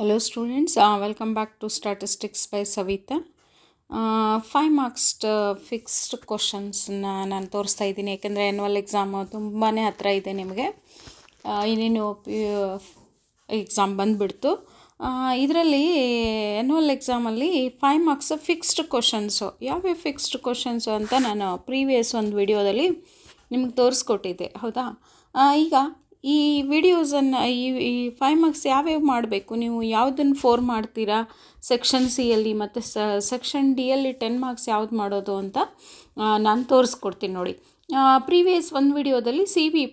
Hello students, welcome back to Statistics by Savita. 5 marks fixed ಕ್ವಶನ್ಸ್ನ ನಾನು ತೋರಿಸ್ತಾ ಇದ್ದೀನಿ. ಯಾಕೆಂದರೆ ಆ್ಯನ್ಯುವಲ್ ಎಕ್ಸಾಮು ತುಂಬಾ ಹತ್ತಿರ ಇದೆ. ನಿಮಗೆ ಇನ್ನೇನು ಎಕ್ಸಾಮ್ ಬಂದುಬಿಡ್ತು. ಇದರಲ್ಲಿ ಆ್ಯನ್ಯುವಲ್ ಎಕ್ಸಾಮಲ್ಲಿ 5 ಮಾರ್ಕ್ಸ್ ಫಿಕ್ಸ್ಡ್ ಕ್ವಶನ್ಸು. ಯಾವ್ಯಾವ ಫಿಕ್ಸ್ಡ್ ಕ್ವಶನ್ಸು ಅಂತ ನಾನು ಪ್ರೀವಿಯಸ್ ಒಂದು ವಿಡಿಯೋದಲ್ಲಿ ನಿಮ್ಗೆ ತೋರಿಸ್ಕೊಟ್ಟಿದ್ದೆ, ಹೌದಾ? ಈಗ ಈ ವಿಡಿಯೋಸನ್ನು ಈ 5 ಮಾರ್ಕ್ಸ್ ಯಾವ್ಯಾವ ಮಾಡಬೇಕು, ನೀವು ಯಾವುದನ್ನು 4 ಮಾಡ್ತೀರಾ ಸೆಕ್ಷನ್ ಸಿಯಲ್ಲಿ, ಮತ್ತು ಸೆಕ್ಷನ್ ಡಿಯಲ್ಲಿ 10 ಮಾರ್ಕ್ಸ್ ಯಾವ್ದು ಮಾಡೋದು ಅಂತ ನಾನು ತೋರಿಸ್ಕೊಡ್ತೀನಿ ನೋಡಿ. ಪ್ರೀವಿಯಸ್ ಒಂದು ವಿಡಿಯೋದಲ್ಲಿ ಸಿ ವಿ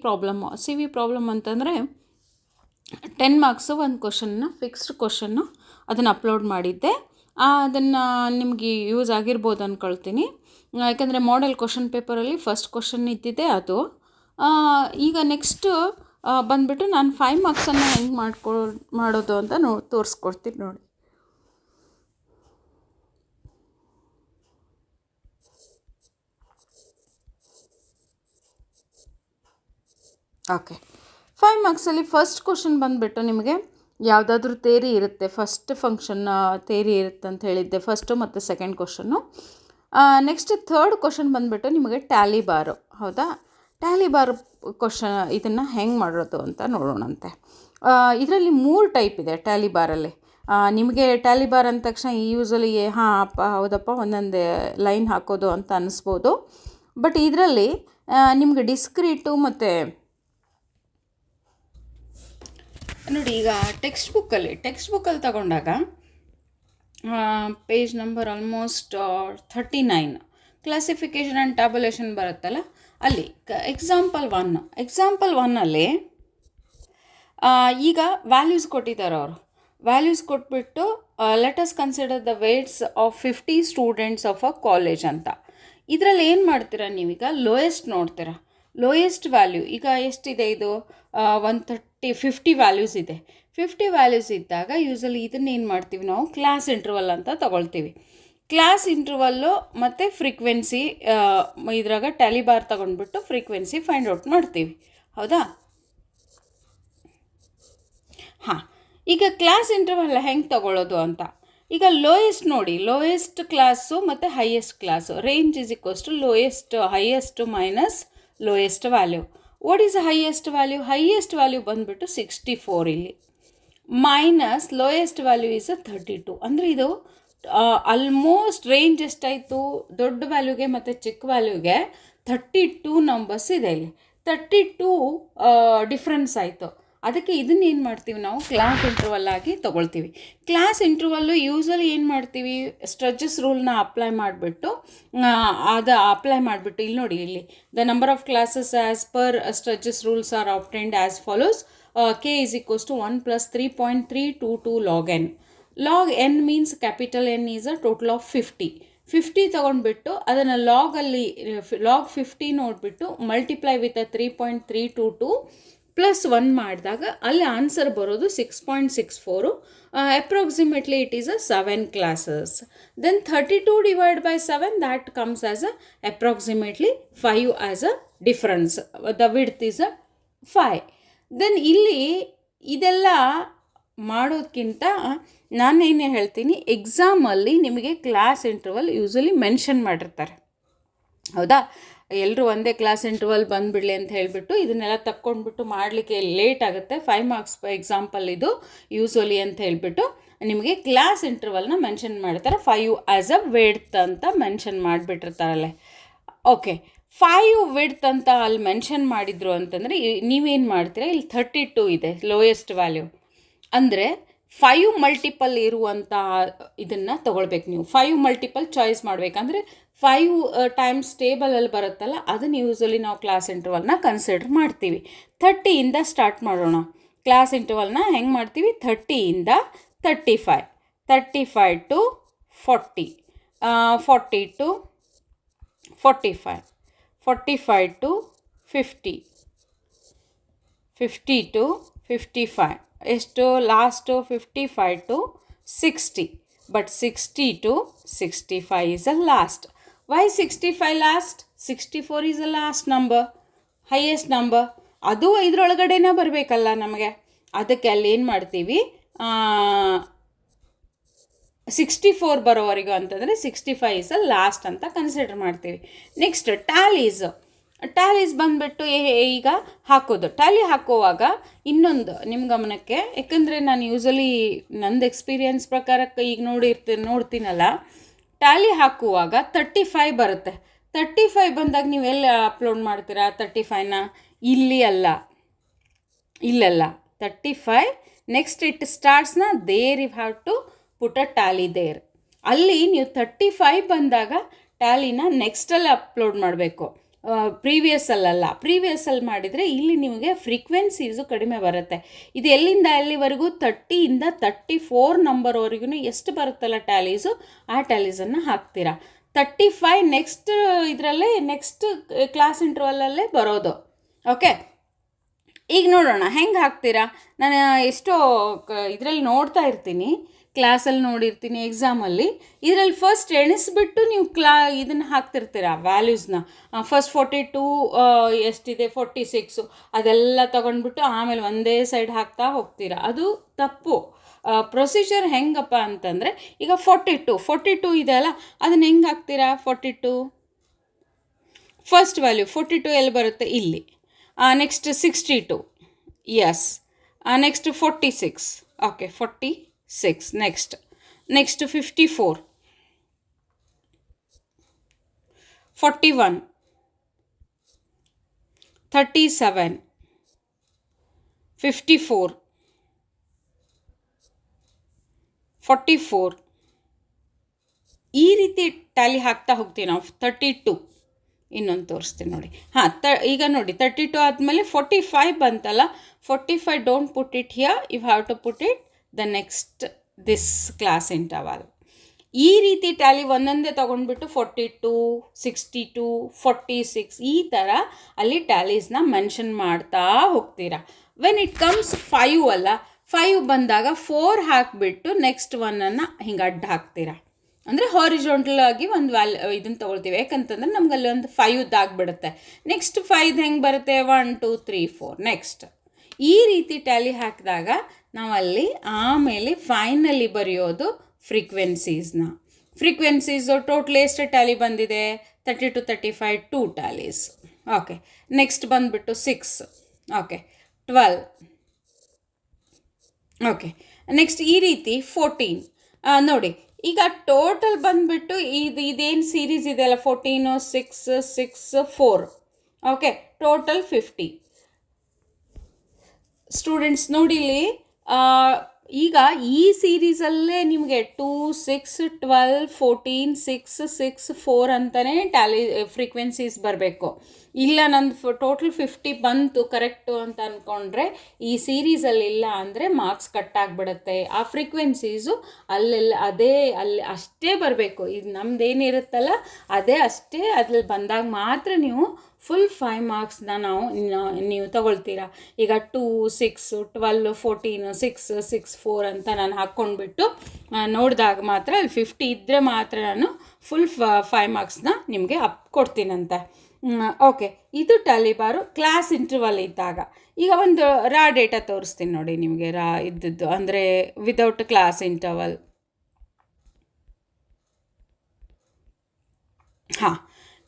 ಪ್ರಾಬ್ಲಮ್ ಅಂತಂದರೆ 10 ಮಾರ್ಕ್ಸು ಒಂದು ಕ್ವಶನ್ನ ಫಿಕ್ಸ್ಡ್ ಕ್ವಶನ್ನು ಅದನ್ನು ಅಪ್ಲೋಡ್ ಮಾಡಿದ್ದೆ. ಅದನ್ನು ನಿಮಗೆ ಯೂಸ್ ಆಗಿರ್ಬೋದು ಅಂದ್ಕೊಳ್ತೀನಿ. ಯಾಕೆಂದರೆ ಮಾಡೆಲ್ ಕ್ವಶನ್ ಪೇಪರಲ್ಲಿ ಫಸ್ಟ್ ಕ್ವಶನ್ ಇದ್ದಿದ್ದೆ ಅದು. ಈಗ ನೆಕ್ಸ್ಟು ಬಂದುಬಿಟ್ಟು ನಾನು 5 ಮಾರ್ಕ್ಸನ್ನು ಹೆಂಗೆ ಮಾಡೋದು ಅಂತ ತೋರಿಸ್ಕೊಡ್ತೀನಿ ನೋಡಿ. ಓಕೆ, 5 ಮಾರ್ಕ್ಸಲ್ಲಿ ಫಸ್ಟ್ ಕ್ವಶನ್ ಬಂದುಬಿಟ್ಟು ನಿಮಗೆ ಯಾವುದಾದ್ರೂ ಥೇರಿ ಇರುತ್ತೆ, ಫಸ್ಟ್ ಫಂಕ್ಷನ್ ಥೇರಿ ಇರುತ್ತೆ ಅಂತ ಹೇಳಿದ್ದೆ, ಫಸ್ಟು ಮತ್ತು second question. Next third question ಬಂದುಬಿಟ್ಟು ನಿಮಗೆ ಟ್ಯಾಲಿ ಬಾರು, ಹೌದಾ? ಟ್ಯಾಲಿ ಬಾರ್ ಕ್ವಶನ್ ಇದನ್ನು ಹೆಂಗೆ ಮಾಡೋದು ಅಂತ ನೋಡೋಣಂತೆ. ಇದರಲ್ಲಿ 3 ಟೈಪ್ ಇದೆ ಟ್ಯಾಲಿ ಬಾರಲ್ಲಿ. ನಿಮಗೆ ಟ್ಯಾಲಿ ಬಾರ್ ಅಂದ ತಕ್ಷಣ ಯೂಸಲಿ ಹಾಂ ಅಪ್ಪ ಹೌದಪ್ಪ ಒಂದೊಂದೇ ಲೈನ್ ಹಾಕೋದು ಅಂತ ಅನ್ನಿಸ್ಬೋದು. ಬಟ್ ಇದರಲ್ಲಿ ನಿಮಗೆ ಡಿಸ್ಕ್ರೀಟು ಮತ್ತು ನೋಡಿ, ಈಗ ಟೆಕ್ಸ್ಟ್ ಬುಕ್ಕಲ್ಲಿ ತಗೊಂಡಾಗ page number almost 39 classification and tabulation ಬರುತ್ತಲ್ಲ, ಅಲ್ಲಿ ಎಕ್ಸಾಂಪಲ್ 1ಅಲ್ಲಿ ಈಗ ವ್ಯಾಲ್ಯೂಸ್ ಕೊಟ್ಟಿದ್ದಾರೆ ಅವರು. ವ್ಯಾಲ್ಯೂಸ್ ಕೊಟ್ಬಿಟ್ಟು let us consider the weights of 50 students of a college ಅಂತ. ಇದರಲ್ಲಿ ಏನು ಮಾಡ್ತೀರಾ ನೀವೀಗ ಲೋಯೆಸ್ಟ್ ನೋಡ್ತೀರಾ. ಲೋಯೆಸ್ಟ್ ವ್ಯಾಲ್ಯೂ ಈಗ ಎಷ್ಟಿದೆ, ಇದು 50 ವ್ಯಾಲ್ಯೂಸ್ ಇದೆ. 50 ವ್ಯಾಲ್ಯೂಸ್ ಇದ್ದಾಗ ಯೂಸಲಿ ಇದನ್ನ ಏನು ಮಾಡ್ತೀವಿ ನಾವು ಕ್ಲಾಸ್ ಇಂಟರ್ವಲ್ ಅಂತ ತಗೊಳ್ತೀವಿ. ಕ್ಲಾಸ್ ಇಂಟರ್ವಲ್ಲು ಮತ್ತು ಫ್ರೀಕ್ವೆನ್ಸಿ ಇದ್ರಾಗ ಟ್ಯಾಲಿ ಬಾರ್ ತಗೊಂಡ್ಬಿಟ್ಟು ಫ್ರೀಕ್ವೆನ್ಸಿ ಫೈಂಡ್ ಔಟ್ ಮಾಡ್ತೀವಿ, ಹೌದಾ? ಹಾಂ, ಈಗ ಕ್ಲಾಸ್ ಇಂಟರ್ವಲ್ ಹೆಂಗೆ ತಗೊಳ್ಳೋದು ಅಂತ. ಈಗ ಲೋಯೆಸ್ಟ್ ನೋಡಿ, ಲೋಯೆಸ್ಟ್ ಕ್ಲಾಸು ಮತ್ತು highest class. Range is equals to highest minus lowest value. What is highest value? Highest value ಬಂದುಬಿಟ್ಟು 64 ಇಲ್ಲಿ, ಮೈನಸ್ ಲೋಯೆಸ್ಟ್ ವ್ಯಾಲ್ಯೂ ಈಸ್ 32. ಅಂದರೆ ಇದು ಆಲ್ಮೋಸ್ಟ್ ರೇಂಜ್ ಎಷ್ಟಾಯಿತು, ದೊಡ್ಡ ವ್ಯಾಲ್ಯೂಗೆ ಮತ್ತು ಚಿಕ್ಕ ವ್ಯಾಲ್ಯೂಗೆ 32 ನಂಬರ್ಸ್ ಇದೆ ಇಲ್ಲಿ. 32 ಡಿಫ್ರೆನ್ಸ್ ಆಯಿತು. ಅದಕ್ಕೆ ಇದನ್ನ ಏನು ಮಾಡ್ತೀವಿ ನಾವು ಕ್ಲಾಸ್ ಇಂಟರ್ವಲ್ ಆಗಿ ತೊಗೊಳ್ತೀವಿ. ಕ್ಲಾಸ್ ಇಂಟರ್ವಲ್ಲು ಯೂಸಲಿ ಏನು ಮಾಡ್ತೀವಿ, ಸ್ಟ್ರೆಚಸ್ ರೂಲ್ನ ಅಪ್ಲೈ ಮಾಡಿಬಿಟ್ಟು ಇಲ್ಲಿ ನೋಡಿ, ಇಲ್ಲಿ the number of classes as per stretches rules are obtained as follows. k is equals to 1 plus 3.322 log n. Log n means capital N is a total of 50 ತಗೊಂಡ್ಬಿಟ್ಟು ಅದನ್ನು log 50 ನೋಡಿಬಿಟ್ಟು multiply with 3.322 plus 1 ಮಾಡಿದಾಗ ಅಲ್ಲಿ answer ಬರೋದು 6.64. Approximately it is 7 classes. Then 32 divide by 7 that comes as approximately 5 as a difference. The width is 5. Then ಇಲ್ಲಿ ಇದೆಲ್ಲ ಮಾಡೋದಕ್ಕಿಂತ ನಾನೇನೇ ಹೇಳ್ತೀನಿ, ಎಕ್ಸಾಮಲ್ಲಿ ನಿಮಗೆ ಕ್ಲಾಸ್ ಇಂಟರ್ವಲ್ ಯೂಸಲಿ ಮೆನ್ಷನ್ ಮಾಡಿರ್ತಾರೆ, ಹೌದಾ? ಎಲ್ಲರೂ ಒಂದೇ ಕ್ಲಾಸ್ ಇಂಟರ್ವಲ್ ಬಂದುಬಿಡಲಿ ಅಂತ ಹೇಳಿಬಿಟ್ಟು ಇದನ್ನೆಲ್ಲ ತಕ್ಕೊಂಡ್ಬಿಟ್ಟು ಮಾಡಲಿಕ್ಕೆ ಲೇಟ್ ಆಗುತ್ತೆ. 5 ಮಾರ್ಕ್ಸ್ ಎಕ್ಸಾಂಪಲ್ ಇದು ಯೂಸಲಿ ಅಂತ ಹೇಳಿಬಿಟ್ಟು ನಿಮಗೆ ಕ್ಲಾಸ್ ಇಂಟರ್ವಲ್ನ ಮೆನ್ಷನ್ ಮಾಡ್ತಾರೆ. 5 ಆ್ಯಸ್ ಅ ವಿಡ್ತ್ ಅಂತ ಮೆನ್ಷನ್ ಮಾಡಿಬಿಟ್ಟಿರ್ತಾರಲ್ಲೇ. ಓಕೆ, 5 ವಿಡ್ತ್ ಅಂತ ಅಲ್ಲಿ ಮೆನ್ಷನ್ ಮಾಡಿದ್ರು ಅಂತಂದರೆ ನೀವೇನು ಮಾಡ್ತೀರಾ, ಇಲ್ಲಿ 32 ಇದೆ ಲೋಯೆಸ್ಟ್ ವ್ಯಾಲ್ಯೂ, ಅಂದರೆ 5 ಮಲ್ಟಿಪಲ್ ಇರುವಂಥ ಇದನ್ನು ತೊಗೊಳ್ಬೇಕು ನೀವು. 5 ಮಲ್ಟಿಪಲ್ ಚಾಯ್ಸ್ ಮಾಡಬೇಕಂದ್ರೆ 5 ಟೈಮ್ಸ್ ಟೇಬಲಲ್ಲಿ ಬರುತ್ತಲ್ಲ, ಅದನ್ನು ಯೂಸಲಿ ನಾವು ಕ್ಲಾಸ್ ಇಂಟರ್ವಲ್ನ ಕನ್ಸಿಡರ್ ಮಾಡ್ತೀವಿ. 30ಇಂದ ಸ್ಟಾರ್ಟ್ ಮಾಡೋಣ. ಕ್ಲಾಸ್ ಇಂಟರ್ವಲ್ನ ಹೆಂಗೆ ಮಾಡ್ತೀವಿ, 30ಇಂದ 35 ಟು 40, 40 ಟು 45, 45 ಟು 50, 50 ಟು 55, ಎಷ್ಟು last 55 to 60, but 60 to 65 is a last. Why 65 last? 64 is a last number, highest number. ಅದು ಇದರೊಳಗಡೆನೇ ಬರಬೇಕಲ್ಲ ನಮಗೆ. ಅದಕ್ಕೆ ಅಲ್ಲಿ ಏನು ಮಾಡ್ತೀವಿ, 64 ಬರೋವರೆಗೂ ಅಂತಂದರೆ 65 ಇಸ್ ಲಾಸ್ಟ್ ಅಂತ ಕನ್ಸಿಡರ್ ಮಾಡ್ತೀವಿ. ನೆಕ್ಸ್ಟ್ ಟ್ಯಾಲೀಸ್ ಬಂದುಬಿಟ್ಟು ಈಗ ಹಾಕೋದು. ಟ್ಯಾಲಿ ಹಾಕುವಾಗ ಇನ್ನೊಂದು ನಿಮ್ಮ ಗಮನಕ್ಕೆ, ಯಾಕಂದರೆ ನಾನು ಯೂಸಲಿ ನಂದು ಎಕ್ಸ್ಪೀರಿಯನ್ಸ್ ಪ್ರಕಾರ ಈಗ ನೋಡ್ತೀನಲ್ಲ, ಟ್ಯಾಲಿ ಹಾಕುವಾಗ 35 ಬರುತ್ತೆ. 35 ಬಂದಾಗ ನೀವೆಲ್ಲ ಅಪ್ಲೋಡ್ ಮಾಡ್ತೀರಾ 35ನ? ಇಲ್ಲಲ್ಲ 35 ನೆಕ್ಸ್ಟ್ ಇಟ್ ಸ್ಟಾರ್ಟ್ಸ್ನ there you have to put a tally there. ಅಲ್ಲಿ ನೀವು 35 ಬಂದಾಗ ಟ್ಯಾಲಿನ ನೆಕ್ಸ್ಟಲ್ಲಿ ಅಪ್ಲೋಡ್ ಮಾಡಬೇಕು, ಪ್ರೀವಿಯಸ್ಸಲ್ಲಿ ಮಾಡಿದರೆ ಇಲ್ಲಿ ನಿಮಗೆ ಫ್ರೀಕ್ವೆನ್ಸೀಸು ಕಡಿಮೆ ಬರುತ್ತೆ. ಇದು ಎಲ್ಲಿಂದ ಎಲ್ಲಿವರೆಗೂ 30ಇಂದ 34 ನಂಬರ್ವರೆಗೂ ಎಷ್ಟು ಬರುತ್ತಲ್ಲ ಟ್ಯಾಲೀಸು, ಆ ಟ್ಯಾಲೀಸನ್ನು ಹಾಕ್ತೀರಾ. 35 ನೆಕ್ಸ್ಟ್ ಇದರಲ್ಲೇ ನೆಕ್ಸ್ಟ್ ಕ್ಲಾಸ್ ಇಂಟರ್ವಲ್ಲಲ್ಲೇ ಬರೋದು. ಓಕೆ, ಈಗ ನೋಡೋಣ ಹೆಂಗೆ ಹಾಕ್ತೀರಾ. ನಾನು ಎಷ್ಟೋ ಇದರಲ್ಲಿ ನೋಡ್ತಾ ಇರ್ತೀನಿ, ಕ್ಲಾಸಲ್ಲಿ ನೋಡಿರ್ತೀನಿ, ಎಕ್ಸಾಮಲ್ಲಿ ಇದರಲ್ಲಿ ಫಸ್ಟ್ ಎಣಿಸ್ಬಿಟ್ಟು ನೀವು ಇದನ್ನು ಹಾಕ್ತಿರ್ತೀರ ವ್ಯಾಲ್ಯೂಸ್ನ. ಫಸ್ಟ್ 42 ಎಷ್ಟಿದೆ 46 ಅದೆಲ್ಲ ತೊಗೊಂಡ್ಬಿಟ್ಟು ಆಮೇಲೆ ಒಂದೇ ಸೈಡ್ ಹಾಕ್ತಾ ಹೋಗ್ತೀರಾ. ಅದು ತಪ್ಪು. ಪ್ರೊಸೀಜರ್ ಹೆಂಗಪ್ಪ ಅಂತಂದರೆ, ಈಗ 42 ಇದೆ ಅಲ್ಲ, ಅದನ್ನು ಹೆಂಗೆ ಹಾಕ್ತೀರಾ? 42 ಫಸ್ಟ್ ವ್ಯಾಲ್ಯೂ 42 ಎಲ್ಲಿ ಬರುತ್ತೆ? ಇಲ್ಲಿ. Next 62, yes. Next 46, okay 46. Next 54, 41, 37, 54, 44 ಈ ರೀತಿ ಟ್ಯಾಲಿ ಹಾಕ್ತಾ ಹೋಗ್ತೀವಿ ನಾವು. 32 ಇನ್ನೊಂದು ತೋರಿಸ್ತೀನಿ ನೋಡಿ. ಈಗ ನೋಡಿ 32 ಆದಮೇಲೆ 45 ಬಂತಲ್ಲ, 45 don't put it here, you have to put it the next this class interval. ಈ ರೀತಿ ಟ್ಯಾಲಿ ಒಂದೊಂದೇ ತೊಗೊಂಡ್ಬಿಟ್ಟು 42, 62, 46 ಈ ಥರ ಅಲ್ಲಿ ಟ್ಯಾಲೀಸ್ನ ಮೆನ್ಷನ್ ಮಾಡ್ತಾ ಹೋಗ್ತೀರಾ. ವೆನ್ ಇಟ್ ಕಮ್ಸ್ 5 ಅಲ್ಲ, 5 ಬಂದಾಗ 4 ಹಾಕಿಬಿಟ್ಟು ನೆಕ್ಸ್ಟ್ ಒನ್ನನ್ನು ಹಿಂಗೆ ಅಡ್ಡ ಹಾಕ್ತೀರಾ. ಅಂದರೆ ಹಾರಿಜಾಂಟಲ್ ಆಗಿ ಒಂದು ಇದನ್ನು ತೊಗೊಳ್ತೀವಿ, ಯಾಕಂತಂದರೆ ನಮ್ಗೆ ಅಲ್ಲಿ ಒಂದು 5 ಆಗಿಬಿಡುತ್ತೆ. ನೆಕ್ಸ್ಟ್ 5 ಹೆಂಗೆ ಬರುತ್ತೆ? 1 2 3 4 ನೆಕ್ಸ್ಟ್. ಈ ರೀತಿ ಟ್ಯಾಲಿ ಹಾಕಿದಾಗ ನಾವಲ್ಲಿ ಆಮೇಲೆ ಫೈನಲಿ ಬರೆಯೋದು ಫ್ರೀಕ್ವೆನ್ಸೀಸು ಟೋಟಲ್ ಎಷ್ಟು ಟ್ಯಾಲಿ ಬಂದಿದೆ? 32, 35 2 ಟ್ಯಾಲೀಸ್. ಓಕೆ, ನೆಕ್ಸ್ಟ್ ಬಂದುಬಿಟ್ಟು 6, ಓಕೆ 12, ಓಕೆ ನೆಕ್ಸ್ಟ್ ಈ ರೀತಿ 14. ನೋಡಿ ಈಗ ಟೋಟಲ್ ಬಂದುಬಿಟ್ಟು ಇದೇನು ಸೀರೀಸ್ ಇದೆಯಲ್ಲ 14, 6, 6, 4, ಓಕೆ ಟೋಟಲ್ 50. ಸ್ಟೂಡೆಂಟ್ಸ್ ನೋಡಿಲಿ, ಈಗ ಈ ಸೀರೀಸಲ್ಲೇ ನಿಮಗೆ 2, 6, 12, 14, 6, 6, 4 ಅಂತಲೇ ಟ್ಯಾಲಿ ಫ್ರೀಕ್ವೆನ್ಸೀಸ್ ಬರಬೇಕು. ಇಲ್ಲ ನಂದು ಟೋಟಲ್ 50 ಬಂತು ಕರೆಕ್ಟು ಅಂತ ಅಂದ್ಕೊಂಡ್ರೆ ಈ ಸೀರೀಸಲ್ಲಿ ಇಲ್ಲ ಅಂದರೆ ಮಾರ್ಕ್ಸ್ ಕಟ್ ಆಗಿಬಿಡುತ್ತೆ. ಆ ಫ್ರೀಕ್ವೆನ್ಸೀಸು ಅಲ್ಲಿ ಅಷ್ಟೇ ಬರಬೇಕು. ಇದು ನಮ್ಮದೇನಿರುತ್ತಲ್ಲ ಅದೇ ಅಷ್ಟೇ ಅದ್ರಲ್ಲಿ ಬಂದಾಗ ಮಾತ್ರ ನೀವು ಫುಲ್ 5 ಮಾರ್ಕ್ಸ್ನ ನೀವು ತಗೊಳ್ತೀರಾ. ಈಗ 2, 6, 12, 14, 6, 6, 4 ಅಂತ ನಾನು ಹಾಕ್ಕೊಂಡ್ಬಿಟ್ಟು ನೋಡಿದಾಗ ಮಾತ್ರ ಅಲ್ಲಿ 50 ಇದ್ದರೆ ಮಾತ್ರ ನಾನು ಫುಲ್ 5 ಮಾರ್ಕ್ಸ್ನ ನಿಮಗೆ ಕೊಡ್ತೀನಂತೆ. ಓಕೆ, ಇದು ಟ್ಯಾಲಿ ಬಾರು ಕ್ಲಾಸ್ ಇಂಟರ್ವಲ್ ಇದ್ದಾಗ. ಈಗ ಒಂದು ರಾ ಡೇಟಾ ತೋರಿಸ್ತೀನಿ ನೋಡಿ ನಿಮಗೆ, ಇದ್ದದ್ದು ಅಂದರೆ without class interval.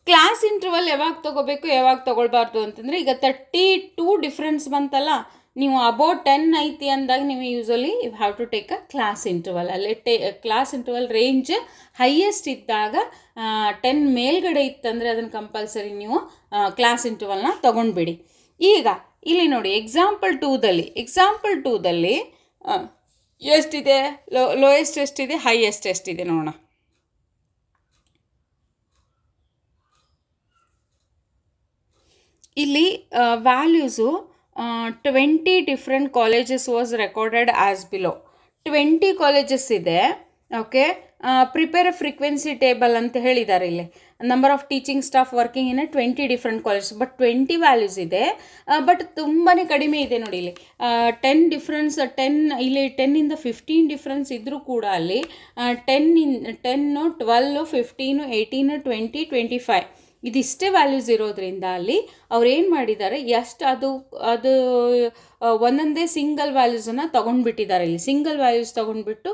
Class interval ಯಾವಾಗ ತೊಗೋಬೇಕು ಯಾವಾಗ ತೊಗೊಳ್ಬಾರ್ದು ಅಂತಂದರೆ, ಈಗ 32 ಡಿಫ್ರೆನ್ಸ್ ಬಂತಲ್ಲ, ನೀವು ಅಬೌಟ್ 10 ಐತಿ ಅಂದಾಗ ನೀವು usually you have to take a class interval. ಅಲ್ಲಿ ಕ್ಲಾಸ್ ಇಂಟರ್ವಲ್ ರೇಂಜ್ ಹೈಯೆಸ್ಟ್ ಇದ್ದಾಗ 10 ಮೇಲ್ಗಡೆ ಇತ್ತಂದರೆ ಅದನ್ನು ಕಂಪಲ್ಸರಿ ನೀವು ಕ್ಲಾಸ್ ಇಂಟರ್ವಲ್ನ ತೊಗೊಂಡ್ಬಿಡಿ. ಈಗ ಇಲ್ಲಿ ನೋಡಿ ಎಕ್ಸಾಂಪಲ್ 2ದಲ್ಲಿ ಎಷ್ಟಿದೆ? ಲೋಯೆಸ್ಟ್ ಎಷ್ಟಿದೆ, ಹೈಯೆಸ್ಟ್ ಎಷ್ಟಿದೆ ನೋಡೋಣ. ಇಲ್ಲಿ values 20 different colleges was recorded as below. 20 colleges ಇದೆ. Okay, prepare a frequency table ಅಂತ ಹೇಳಿದ್ದಾರೆ ಇಲ್ಲಿ. Number of teaching staff working in 20 different colleges, but 20 values ಇದೆ. ಬಟ್ ತುಂಬಾ ಕಡಿಮೆ ಇದೆ ನೋಡಿ ಇಲ್ಲಿ. 10 ಡಿಫ್ರೆನ್ಸ್, 10 ಇಲ್ಲಿ 10ಇಂದ 15 ಡಿಫ್ರೆನ್ಸ್ ಇದ್ದರೂ ಕೂಡ ಅಲ್ಲಿ 10, 12, 15, 18, 20, 25 ಇದಿಷ್ಟೇ ವ್ಯಾಲ್ಯೂಸ್ ಇರೋದ್ರಿಂದ ಅಲ್ಲಿ ಅವ್ರು ಏನು ಮಾಡಿದ್ದಾರೆ, ಎಷ್ಟು ಅದು ಒಂದೊಂದೇ ಸಿಂಗಲ್ ವ್ಯಾಲ್ಯೂಸನ್ನು ತೊಗೊಂಡ್ಬಿಟ್ಟಿದ್ದಾರೆ. ಇಲ್ಲಿ ಸಿಂಗಲ್ ವ್ಯಾಲ್ಯೂಸ್ ತೊಗೊಂಡ್ಬಿಟ್ಟು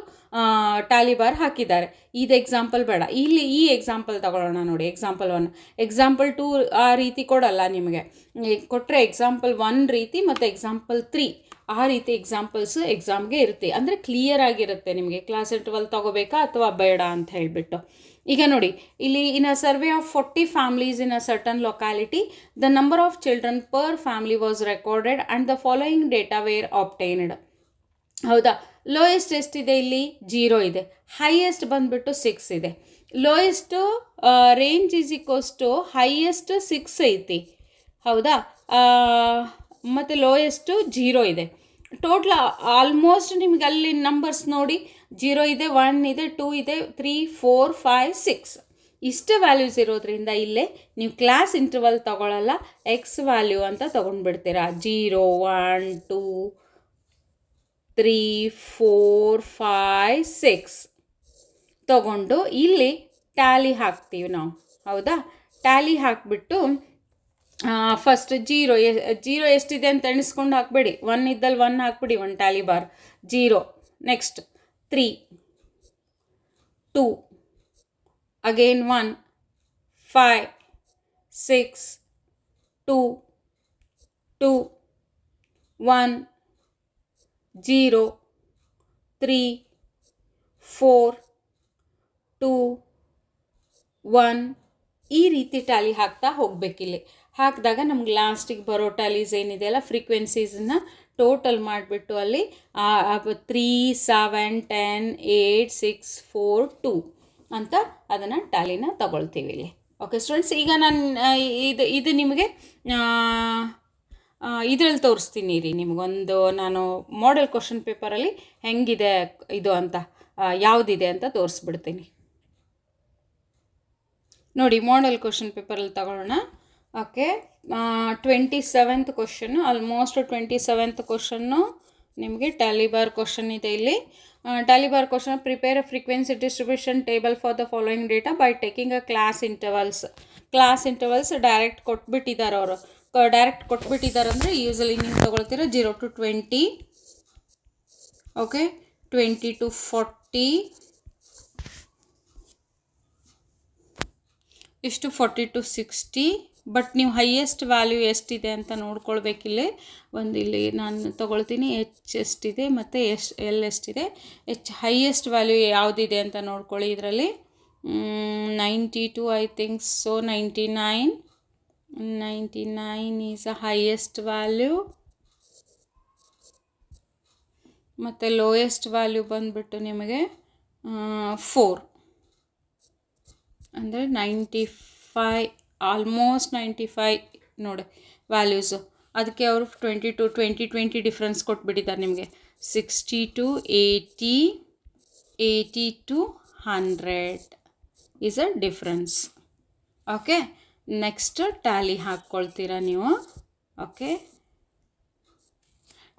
ಟ್ಯಾಲಿ ಬಾರ್ ಹಾಕಿದ್ದಾರೆ. ಇದು ಎಕ್ಸಾಂಪಲ್ ಬೇಡ, ಇಲ್ಲಿ ಈ ಎಕ್ಸಾಂಪಲ್ ತಗೊಳ್ಳೋಣ ನೋಡಿ. ಎಕ್ಸಾಂಪಲ್ 1, ಎಕ್ಸಾಂಪಲ್ 2 ಆ ರೀತಿ ಕೊಡಲ್ಲ ನಿಮಗೆ. ಕೊಟ್ಟರೆ ಎಕ್ಸಾಂಪಲ್ 1 ರೀತಿ ಮತ್ತು ಎಕ್ಸಾಂಪಲ್ 3 ಆ ರೀತಿ ಎಕ್ಸಾಂಪಲ್ಸು ಎಕ್ಸಾಮ್ಗೆ ಇರುತ್ತೆ. ಅಂದರೆ ಕ್ಲಿಯರ್ ಆಗಿರುತ್ತೆ ನಿಮಗೆ ಕ್ಲಾಸ್ ಇಂಟರ್ವಲ್ ತೊಗೋಬೇಕಾ ಅಥವಾ ಬೇಡ ಅಂತ ಹೇಳಿಬಿಟ್ಟು. ಈಗ ನೋಡಿ ಇಲ್ಲಿ, in a survey of 40 families in a certain locality the number of children per family was recorded and the following data were obtained. ಹೌದಾ, ಲೋಯೆಸ್ಟ್ ಎಷ್ಟಿದೆ ಇಲ್ಲಿ? 0 ಇದೆ. ಹೈಯೆಸ್ಟ್ ಬಂದುಬಿಟ್ಟು 6 ಇದೆ. Lowest range is equals to highest 6 ಐತಿ. ಹೌದಾ, ಮತ್ತು lowest 0 ಇದೆ. ಟೋಟ್ಲ್ ಆಲ್ಮೋಸ್ಟ್ ನಿಮ್ಗೆ ಅಲ್ಲಿ ನಂಬರ್ಸ್ ನೋಡಿ, 0 ಇದೆ, 1 ಇದೆ, 2 ಇದೆ, 3, 4, 5, 6 ಇಷ್ಟು ವ್ಯಾಲ್ಯೂಸ್ ಇರೋದ್ರಿಂದ ಇಲ್ಲೇ ನೀವು ಕ್ಲಾಸ್ ಇಂಟರ್ವಲ್ ತೊಗೊಳ್ಳಲ್ಲ, ಎಕ್ಸ್ ವ್ಯಾಲ್ಯೂ ಅಂತ ತೊಗೊಂಡ್ಬಿಡ್ತೀರಾ. 0, 1, 2, 3, 4, 5, 6 ತೊಗೊಂಡು ಇಲ್ಲಿ ಟ್ಯಾಲಿ ಹಾಕ್ತೀವಿ ನಾವು. ಹೌದಾ, ಟ್ಯಾಲಿ ಹಾಕಿಬಿಟ್ಟು ಫಸ್ಟ್ ಜೀರೋ ಎಷ್ಟಿದೆ ಅಂತ ಎಣಿಸ್ಕೊಂಡು ಹಾಕಬೇಡಿ. 1 ಇದ್ದಲ್ಲಿ 1 ಹಾಕ್ಬಿಡಿ, 1 ಟ್ಯಾಲಿ ಬಾರ್ 0. ನೆಕ್ಸ್ಟ್ 3, 2, ಅಗೇನ್ 1, 5, 6, 2, 2, 1, 0, 3, 4, 2, 1 ಈ ರೀತಿ ಟ್ಯಾಲಿ ಹಾಕ್ತಾ ಹೋಗಬೇಕಿಲ್ಲಿ. ಹಾಕಿದಾಗ ನಮ್ಗೆ ಲಾಸ್ಟಿಗೆ ಬರೋ ಟ್ಯಾಲೀಸ್ ಏನಿದೆಯಲ್ಲ, ಫ್ರೀಕ್ವೆನ್ಸೀಸನ್ನ ಟೋಟಲ್ ಮಾಡಿಬಿಟ್ಟು ಅಲ್ಲಿ 3, 7, 10, 8, 6, 4, 2 ಅಂತ ಅದನ್ನು ಟ್ಯಾಲಿನ ತಗೊಳ್ತೀವಿ ಇಲ್ಲಿ. ಓಕೆ ಸ್ಟೂಡೆಂಟ್ಸ್, ಈಗ ನಾನು ಇದು ನಿಮಗೆ ಇದರಲ್ಲಿ ತೋರಿಸ್ತೀನಿ ರೀ. ನಿಮಗೊಂದು ನಾನು ಮಾಡೆಲ್ ಕ್ವಶನ್ ಪೇಪರಲ್ಲಿ ಹೆಂಗಿದೆ ಇದು ಅಂತ, ಯಾವುದಿದೆ ಅಂತ ತೋರಿಸ್ಬಿಡ್ತೀನಿ ನೋಡಿ. ಮಾಡೆಲ್ ಕ್ವಶನ್ ಪೇಪರಲ್ಲಿ ತಗೊಳ್ಳೋಣ. Okay, 27th question, almost 27th question ನಿಮಗೆ ಟ್ಯಾಲಿ ಬಾರ್ ಕ್ವಶನ್ ಇದೆ ಇಲ್ಲಿ. Tally bar question, prepare a frequency distribution table for the following data by taking a class intervals direct ಕೊಟ್ಬಿಟ್ಟಿದ್ದಾರೆ ಅವರು. ಡೈರೆಕ್ಟ್ ಕೊಟ್ಬಿಟ್ಟಿದ್ದಾರೆ ಅಂದರೆ ಯೂಸಲಿ ನೀವು ತೊಗೊಳ್ತೀರ 0 to 20, okay, 20 to 40, ಇಷ್ಟು 40 to 60. But ನೀವು highest value ಎಷ್ಟಿದೆ ಅಂತ ನೋಡ್ಕೊಳ್ಬೇಕಿಲ್ಲಿ. ಇಲ್ಲಿ ನಾನು ತೊಗೊಳ್ತೀನಿ ಎಚ್ ಎಷ್ಟಿದೆ ಮತ್ತು ಎಲ್ ಎಷ್ಟಿದೆ. ಹೈಯೆಸ್ಟ್ ವ್ಯಾಲ್ಯೂ ಯಾವುದಿದೆ ಅಂತ ನೋಡ್ಕೊಳ್ಳಿ. ಇದರಲ್ಲಿ 92 I think so, 99 is a highest value. ಮತ್ತು ಲೋಯೆಸ್ಟ್ ವ್ಯಾಲ್ಯೂ ಬಂದುಬಿಟ್ಟು ನಿಮಗೆ 4 ಅಂದರೆ 95, ಆಲ್ಮೋಸ್ಟ್ 95 ನೋಡಿ ವ್ಯಾಲ್ಯೂಸು. ಅದಕ್ಕೆ ಅವರು 20 ಡಿಫ್ರೆನ್ಸ್ ಕೊಟ್ಬಿಟ್ಟಿದ್ದಾರೆ ನಿಮಗೆ. 60 to 80, 80 to 100 is a difference. Okay, next tally ಹಾಕ್ಕೊಳ್ತೀರಾ ನೀವು. ಓಕೆ,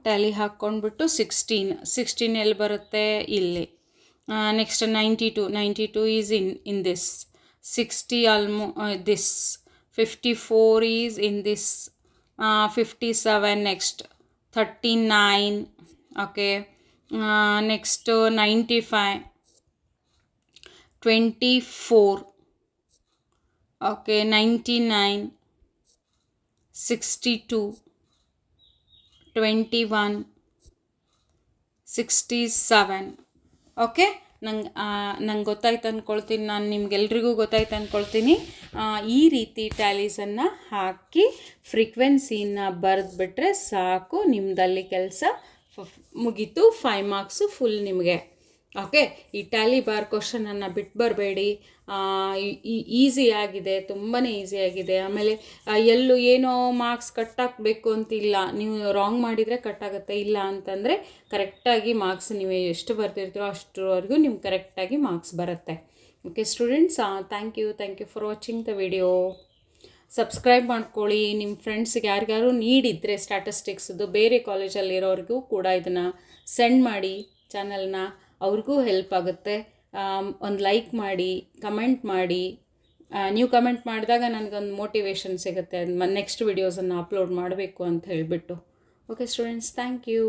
ಟ್ಯಾಲಿ ಹಾಕ್ಕೊಂಡ್ಬಿಟ್ಟು 16 ಎಲ್ಲಿ ಬರುತ್ತೆ? ಇಲ್ಲಿ. Next 92 is in this. 60 this. 54 is in this. 57 next. 39. Okay. Next 95. 24. Okay. 99. 62. 21. 67. Okay. ನಂಗೆ ಗೊತ್ತಾಯ್ತು ಅಂದ್ಕೊಳ್ತೀನಿ, ನಾನು ನಿಮ್ಗೆಲ್ರಿಗೂ ಗೊತ್ತಾಯ್ತು ಅಂದ್ಕೊಳ್ತೀನಿ. ಈ ರೀತಿ ಟ್ಯಾಲೀಸನ್ನು ಹಾಕಿ ಫ್ರೀಕ್ವೆನ್ಸಿನ ಬರೆದ್ಬಿಟ್ರೆ ಸಾಕು, ನಿಮ್ಮದಲ್ಲಿ ಕೆಲಸ ಮುಗೀತು. 5 ಮಾರ್ಕ್ಸು ಫುಲ್ ನಿಮಗೆ. ಓಕೆ, ಈ ಟ್ಯಾಲಿ ಬಾರ್ ಕ್ವಶನನ್ನು ಬಿಟ್ಟು ಬರಬೇಡಿ. ಈಸಿಯಾಗಿದೆ, ತುಂಬಾ ಈಸಿಯಾಗಿದೆ. ಆಮೇಲೆ ಎಲ್ಲೂ ಏನೋ ಮಾರ್ಕ್ಸ್ ಕಟ್ಟಾಕಬೇಕು ಅಂತಿಲ್ಲ. ನೀವು ರಾಂಗ್ ಮಾಡಿದರೆ ಕಟ್ಟಾಗುತ್ತೆ, ಇಲ್ಲ ಅಂತಂದರೆ ಕರೆಕ್ಟಾಗಿ ಮಾರ್ಕ್ಸ್ ನೀವು ಎಷ್ಟು ಬರ್ತಿರ್ತೀರೋ ಅಷ್ಟರವರೆಗೂ ನಿಮ್ಗೆ ಕರೆಕ್ಟಾಗಿ ಮಾರ್ಕ್ಸ್ ಬರುತ್ತೆ. Okay students, thank you for watching the video. Subscribe ಮಾಡ್ಕೊಳ್ಳಿ. ನಿಮ್ಮ ಫ್ರೆಂಡ್ಸ್ಗೆ ಯಾರಿಗಾರು ನೀಡಿದರೆ ಸ್ಟ್ಯಾಟಿಸ್ಟಿಕ್ಸ್ದು ಬೇರೆ ಕಾಲೇಜಲ್ಲಿರೋರಿಗೂ ಕೂಡ ಇದನ್ನು ಸೆಂಡ್ ಮಾಡಿ ಚಾನಲ್ನ, ಅವ್ರಿಗೂ ಹೆಲ್ಪ್ ಆಗುತ್ತೆ. ಒಂದು ಲೈಕ್ ಮಾಡಿ, ಕಮೆಂಟ್ ಮಾಡಿ, ನೀವು ಕಮೆಂಟ್ ಮಾಡಿದಾಗ ನನಗೊಂದು ಮೋಟಿವೇಶನ್ ಸಿಗುತ್ತೆ ನೆಕ್ಸ್ಟ್ ವೀಡಿಯೋಸನ್ನು ಅಪ್ಲೋಡ್ ಮಾಡಬೇಕು ಅಂತ ಹೇಳಿಬಿಟ್ಟು. Okay students, thank you.